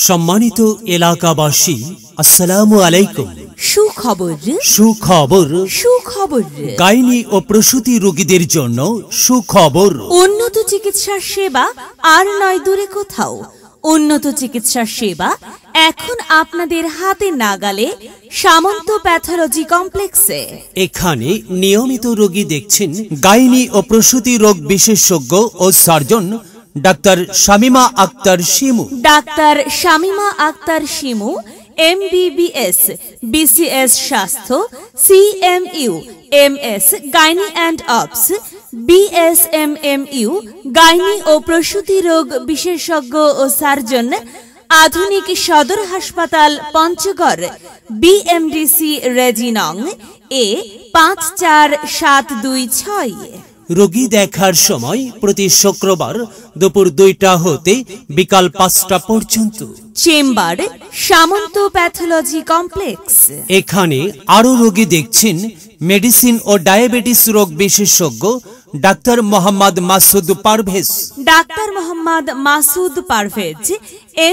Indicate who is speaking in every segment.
Speaker 1: সম্মানিত এলাকাবাসী, আসসালামু আলাইকুম।
Speaker 2: সুখবর
Speaker 1: সুখবর
Speaker 2: সুখবর
Speaker 1: গাইনি ও প্রসূতি রোগীদের জন্য সুখবর।
Speaker 2: উন্নত চিকিৎসা সেবা আর নয় দূরে কোথাও। উন্নত চিকিৎসা সেবা এখন আপনাদের হাতে নাগালে সামন্ত প্যাথোলজি কমপ্লেক্সে।
Speaker 1: এখানে নিয়মিত রোগী দেখছেন গাইনি ও প্রসূতি রোগ বিশেষজ্ঞ ও surgeon doctor Shamima Akhter Shimu.
Speaker 2: Doctor Shamima Akhter Shimu MBBS, BCS স্বাস্থ্য, CMU, MS gynae and obs, BSMMU gynae ও প্রসূতি রোগ বিশেষজ্ঞ ও সার্জন, আধুনিক সদর হাসপাতাল পঞ্চগড়, BMDC রেজিনং A 54726।
Speaker 1: রোগী দেখার সময় প্রতি শুক্রবার দুপুর 2টা হতে বিকাল 5টা পর্যন্ত।
Speaker 2: চেম্বার সামন্ত প্যাথোলজি কমপ্লেক্স।
Speaker 1: এখানে আরো রোগী দেখছেন মেডিসিন ও ডায়াবেটিস রোগ বিশেষজ্ঞ doctor Mohammad Masud Parvez.
Speaker 2: Doctor Mohammad Masud Parvez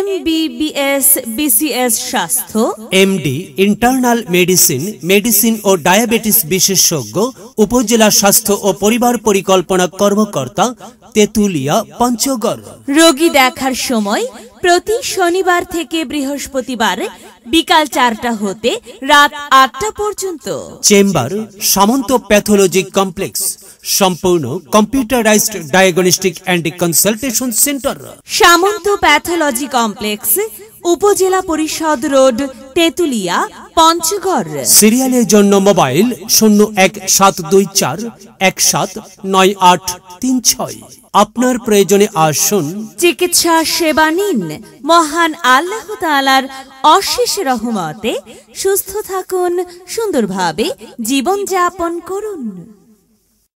Speaker 2: MBBS, BCS স্বাস্থ্য,
Speaker 1: MD ইন্টারনাল মেডিসিন, মেডিসিন ও ডায়াবেটিস বিশেষজ্ঞ, উপজেলা স্বাস্থ্য ও পরিবার পরিকল্পনা কর্মকর্তা, তেতুলিয়া, পঞ্চগড়।
Speaker 2: রোগী দেখার সময় প্রতি শনিবার থেকে বৃহস্পতিবার বিকাল 4টা হতে রাত 8টা পর্যন্ত।
Speaker 1: চেম্বার সামন্ত প্যাথোলজি কমপ্লেক্স, সম্পূর্ণ computerised diagnostic and consultation centre.
Speaker 2: Samanta pathology complex, উপজেলা পরিষদ রোড, তেতুলিয়া, পঞ্চগড়।
Speaker 1: সিরিয়ালের জন্য মোবাইল 0172179836। আপনার প্রয়োজনে আসুন,
Speaker 2: চিকিৎসা সেবা নিন। মহান আল্লাহ তাআলার অশেষ রহমতে সুস্থ থাকুন, সুন্দরভাবে জীবন যাপন করুন।